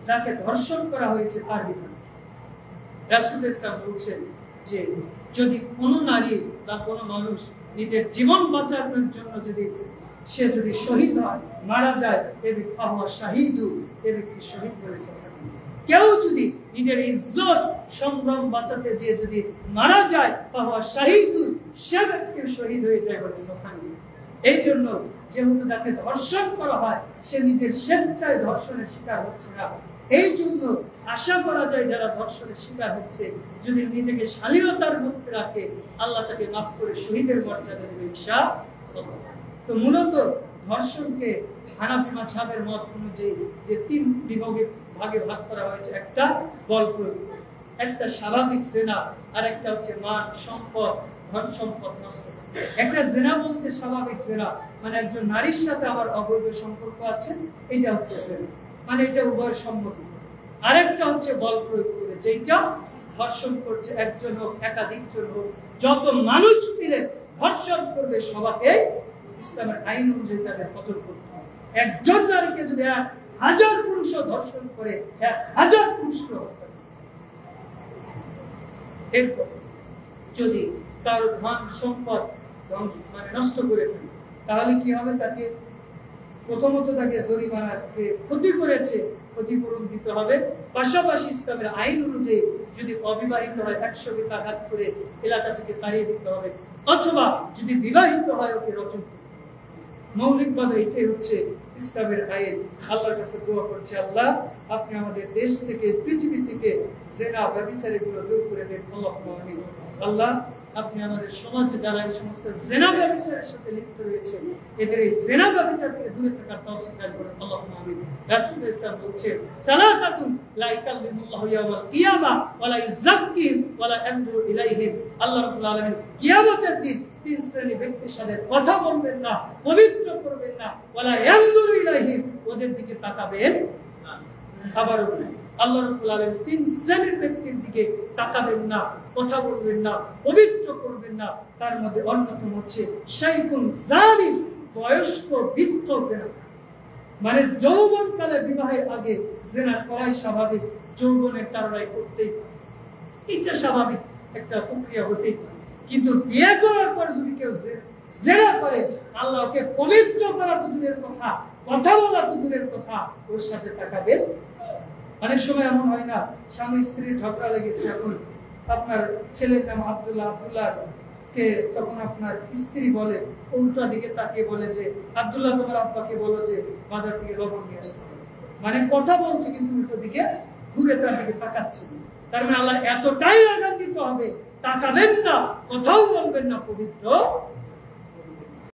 যাকে ধর্ষণ করা হয়েছে তার বিধান। রাসূল ইসলাম বলছেন যে যদি কোনো নারী বা কোনো মানুষ নিজের জীবন বাঁচানোর জন্য সে যদি শহীদ হয়, মারা যায়, এ ব্যক্তি ফাহুয়া শাহীদু, এ ব্যক্তি শহীদ বলেছে। কেউ যদি নিজের ইজ্জত সম্ভ্রম বাঁচাতে যে যদি মারা যায়, ফাহুয়া শাহীদু, সে ব্যক্তি শহীদ হয়ে যায় বলে সুবহানাল্লাহ। এই জন্য যেহেতু তাকে ধর্ষণ করা হয়, সে নিজের স্বেচ্ছায় ধর্ষণের শিকার হচ্ছে না। এই জন্য আশা করা যায় যারা ধর্ষণের শিকার হচ্ছে যদি নিজেকে শালীনতার মধ্যে রাখে, আল্লাহ তাকে মাফ করে শহীদের মর্যাদা দেবে ইনশাআল্লাহ। তো মূলত ধর্ষণকে হানাফি মাযহাবের মত অনুযায়ী যে তিন ভাগে ভাগ করা হয়েছে, একটা বল প্রয়োগ, একটা স্বাভাবিক জিনা, আর একটা হচ্ছে মান সম্পদ ধন সম্পদ নষ্ট। একটা জিনা বলতে স্বাভাবিক জিনা মানে একজন নারীর সাথে আমার অবৈধ সম্পর্ক আছে, এটা হচ্ছে জিনা, মানে এটা উভয়ের সম্মতি। আরেকটা হচ্ছে বল প্রয়োগ করে, যেটা ধর্ষণ করছে একজন হোক একাধিক জন হোক, যত মানুষ মিলে ধর্ষণ করবে সবাইকে ইসলামের আইন অনুযায়ী তাদের কতল করতে হবে। একজন নারীকে যদি 1000 পুরুষও ধর্ষণ করে 1000 পুরুষকে হত্যা করে। এরপর যদি তার ধন সম্পদ মানে নষ্ট করে ফেলে, তাহলে কি হবে? তাকে প্রথমত তাকে জরিমানা, যে ক্ষতি করেছে ক্ষতিপূরণ দিতে হবে। পাশাপাশি ইসলামের আইন অনুযায়ী যদি অবিবাহিত হয় 100 বিঘা হাত করে এলাকা থেকে তাড়িয়ে দিতে হবে, অথবা যদি বিবাহিত হয় ওকে রজম। মৌলিকভাবে এটাই হচ্ছে ইসলামের আইন। আল্লাহর কাছে দোয়া করছি, আল্লাহ আপনি আমাদের দেশ থেকে পৃথিবী থেকে জিনা ব্যভিচার এগুলো দূর করে দেন। আল্লাহুম্মা আমিন। আল্লাহ আপনি আমাদের সমাজে যারা এই সমস্ত জিনা ব্যভিচারের সাথে লিপ্ত রয়েছে এদের এই জিনা ব্যভিচার থেকে দূরে থাকার তৌফিক দান করুন। আল্লাহুম্মা আমিন। রাসূল ইসলাম বলছেন সালাতাতুন লা ইয়াকাল্লিমুল্লাহু ইয়াওমাল কিয়ামা ওয়া লা ইউযাক্কিহিম ওয়া লা ইয়ানজুরু ইলাইহিম। আল্লাহ রাব্বুল আলামিন কিয়ামতের দিন তিন শ্রেণীর ব্যক্তির সাথে কথা বলবেন না, পবিত্র করবেন না, ওয়া লা ইয়ানজুরু ইলাইহিম, ওদের দিকে তাকাবেন না। আবার আল্লাহ রাব্বুল আলামিন তিন শ্রেণীর ব্যক্তির দিকে তাকাবেন না, কথা বলবেন না, পবিত্র করবেন না। তার মধ্যে অন্যতম হচ্ছে শাইখুন জালিম, বয়স্ক বৃদ্ধ জিনা, মানে যৌবনকালে বিবাহের আগে জিনা করাই স্বাভাবিক, যৌবনের কারণে করতেই এটা স্বাভাবিক একটা প্রক্রিয়া হতেই পারে। কিন্তু বিয়ে করার পর যদি কেউ জিনা করে, আল্লাহকে পবিত্র করা তো দূরের কথা, কথা বলা তো দূরের কথা, ওর সাথে তাকাবেন। অনেক সময় এমন হয় না, স্বামী স্ত্রী ঝগড়া লেগেছে, এখন আপনার ছেলের নাম আব্দুল্লাহ, আব্দুল্লাহ কে তখন আপনার স্ত্রী বলে, উল্টা দিকে তাকিয়ে বলে যে আব্দুল্লাহ তোমার আব্বাকে বলো যে বাজার থেকে লবণ নিয়ে আসতে হবে। মানে কথা বলছে কিন্তু উল্টো দিকে ঘুরে তার দিকে তাকাচ্ছে। তার মানে আল্লাহ এতটাই রাগান্বিত হবে, তাকাবেন না, কথাও বলবেন না, পবিত্র